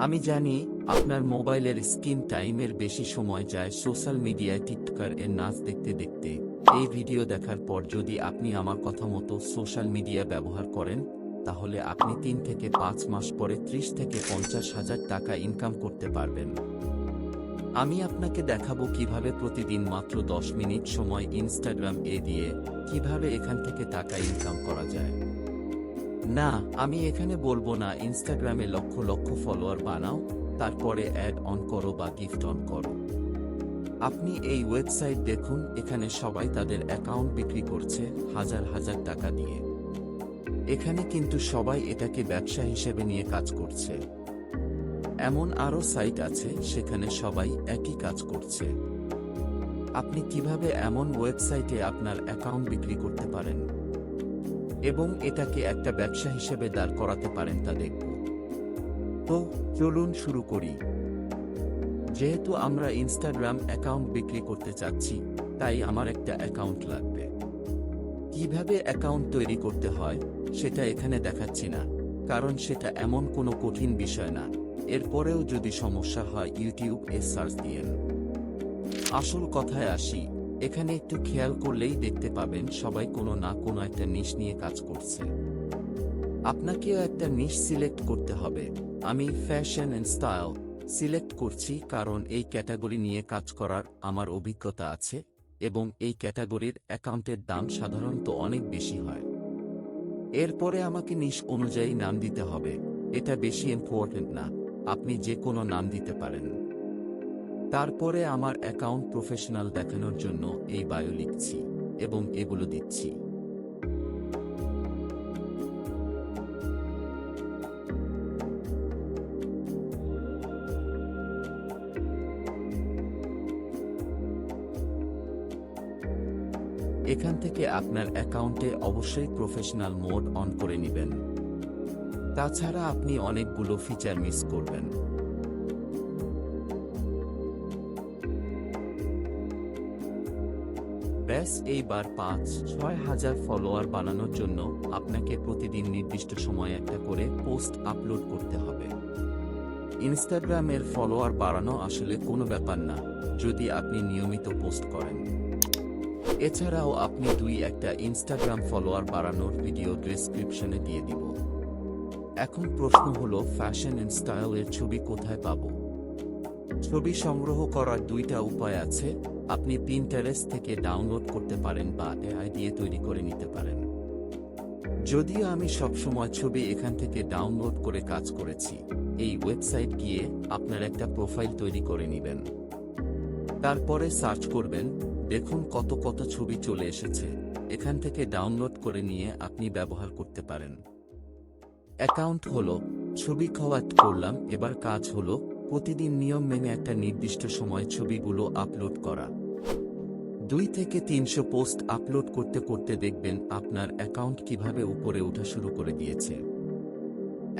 আমি জানি আপনার মোবাইলের স্ক্রিন টাইমের বেশি সময় যায় সোশ্যাল মিডিয়ায় টিকটকার এর নাচ দেখতে দেখতে। এই ভিডিও দেখার পর যদি আপনি আমার কথা মতো সোশ্যাল মিডিয়া ব্যবহার করেন, তাহলে আপনি 3 থেকে 5 মাস পরে 30 থেকে 50,000 টাকা ইনকাম করতে পারবেন। আমি আপনাকে দেখাবো কিভাবে প্রতিদিন মাত্র 10 মিনিট সময় ইনস্টাগ্রাম দিয়ে কিভাবে এখান থেকে টাকা ইনকাম করা যায়। না, আমি এখানে বলবো না ইনস্টাগ্রামে লক্ষ লক্ষ ফলোয়ার বানাও, তারপরে অ্যাড অন করো বা গিফট অন করো। আপনি এই ওয়েবসাইট দেখুন, এখানে সবাই তাদের অ্যাকাউন্ট বিক্রি করছে হাজার হাজার টাকা দিয়ে। এখানে কিন্তু সবাই এটাকে ব্যবসা হিসেবে নিয়ে কাজ করছে। এমন আরও সাইট আছে সেখানে সবাই একই কাজ করছে। আপনি কিভাবে এমন ওয়েবসাইটে আপনার অ্যাকাউন্ট বিক্রি করতে পারেন এবং এটাকে একটা ব্যবসা হিসেবে দাঁড় করাতে পারেন তা দেখব। তো চলুন শুরু করি। যেহেতু আমরা ইনস্টাগ্রাম অ্যাকাউন্ট বিক্রি করতে চাচ্ছি, তাই আমার একটা অ্যাকাউন্ট লাগবে। কিভাবে অ্যাকাউন্ট তৈরি করতে হয় সেটা এখানে দেখাচ্ছি না, কারণ সেটা এমন কোনো কঠিন বিষয় না। এরপরেও যদি সমস্যা হয় ইউটিউবে সার্চ দিয়েন। আসল কথায় আসি, এখানে একটু খেয়াল করলেই দেখতে পাবেন সবাই কোনো না কোনো একটা নিশ নিয়ে কাজ করছে। আপনাকেও একটা নিশ সিলেক্ট করতে হবে। আমি ফ্যাশন অ্যান্ড স্টাইল সিলেক্ট করছি, কারণ এই ক্যাটাগরি নিয়ে কাজ করার আমার অভিজ্ঞতা আছে এবং এই ক্যাটাগরির অ্যাকাউন্টের দাম সাধারণত অনেক বেশি হয়। এরপরে আমাকে নিশ অনুযায়ী নাম দিতে হবে। এটা বেশি ইম্পর্টেন্ট না, আপনি যে কোনো নাম দিতে পারেন। তারপরে আমার অ্যাকাউন্ট প্রফেশনাল দেখানোর জন্য এই বায়ো লিখছি এবং এগুলো দিচ্ছি। এখান থেকে আপনার অ্যাকাউন্টে অবশ্যই প্রফেশনাল মোড অন করে নেবেন, তাছাড়া আপনি অনেকগুলো ফিচার মিস করবেন। ব্যাস, এইবার 5-6 হাজার ফলোয়ার বানানোর জন্য আপনাকে প্রতিদিন নির্দিষ্ট সময়ে একটা করে পোস্ট আপলোড করতে হবে। ইনস্টাগ্রামের ফলোয়ার বাড়ানো আসলে কোনো ব্যাপার না, যদি আপনি নিয়মিত পোস্ট করেন। এছাড়াও আপনি 2-1টা ইনস্টাগ্রাম ফলোয়ার বাড়ানোর ভিডিও ডেসক্রিপশনে দিয়ে দিব। এখন প্রশ্ন হলো, ফ্যাশন অ্যান্ড স্টাইলের ছবি কোথায় পাবো? ছবি সংগ্রহ করার 2টা উপায় আছে। আপনি পিন্টারেস্ট থেকে ডাউনলোড করতে পারেন বা এআই দিয়ে তৈরি করে নিতে পারেন। যদিও আমি সবসময় ছবি এখান থেকে ডাউনলোড করে কাজ করেছি। এই ওয়েবসাইট গিয়ে আপনার একটা প্রোফাইল তৈরি করে নেবেন, তারপরে সার্চ করবেন, দেখুন কত কত ছবি চলে এসেছে। এখান থেকে ডাউনলোড করে নিয়ে আপনি ব্যবহার করতে পারেন। অ্যাকাউন্ট হলো, ছবি কালেক্ট করলাম। এবার কাজ হলো প্রতিদিন নিয়ম মেনে একটা নির্দিষ্ট সময় ছবিগুলো আপলোড করা। 2 থেকে 300 পোস্ট আপলোড করতে করতে দেখবেন আপনার অ্যাকাউন্ট কিভাবে উপরে ওঠা শুরু করে দিয়েছে।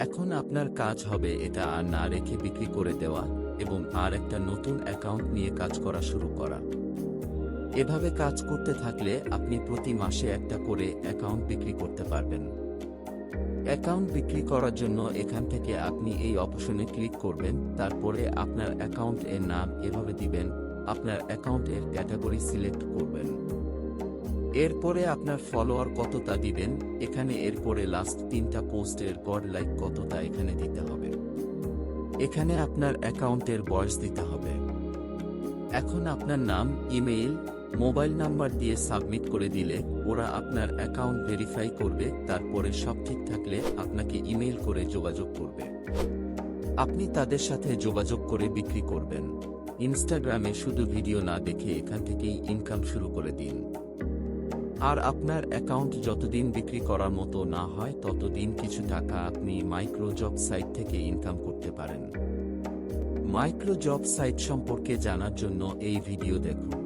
এখন আপনার কাজ হবে এটা আর না রেখে বিক্রি করে দেওয়া এবং আর একটা নতুন অ্যাকাউন্ট নিয়ে কাজ করা শুরু করা। এভাবে কাজ করতে থাকলে আপনি প্রতি মাসে একটা করে অ্যাকাউন্ট বিক্রি করতে পারবেন। অ্যাকাউন্ট বিক্রি করার জন্য এখান থেকে আপনি এই অপশনে ক্লিক করবেন, তারপরে আপনার অ্যাকাউন্ট এর নাম এভাবে দিবেন, আপনার অ্যাকাউন্ট এর ক্যাটাগরি সিলেক্ট করবেন। এরপরে আপনার ফলোয়ার কতটা দিবেন এখানে, এরপরে লাস্ট 3টা পোস্টের পর লাইক কতটা এখানে দিতে হবে। এখানে আপনার অ্যাকাউন্টের বয়স দিতে হবে। এখন আপনার নাম, ইমেইল, মোবাইল নাম্বার দিয়ে সাবমিট করে দিলে ওরা আপনার অ্যাকাউন্ট ভেরিফাই করবে। তারপরে সব ঠিক থাকলে আপনাকে ইমেইল করে যোগাযোগ করবে। আপনি তাদের সাথে যোগাযোগ করে বিক্রি করবেন। ইনস্টাগ্রামে শুধু ভিডিও না দেখে এখান থেকেই ইনকাম শুরু করে দিন। আর আপনার অ্যাকাউন্ট যতদিন বিক্রি করার মতো না হয় ততদিন কিছু টাকা আপনি মাইক্রো জব সাইট থেকে ইনকাম করতে পারেন। মাইক্রো জব সাইট সম্পর্কে জানার জন্য এই ভিডিও দেখুন।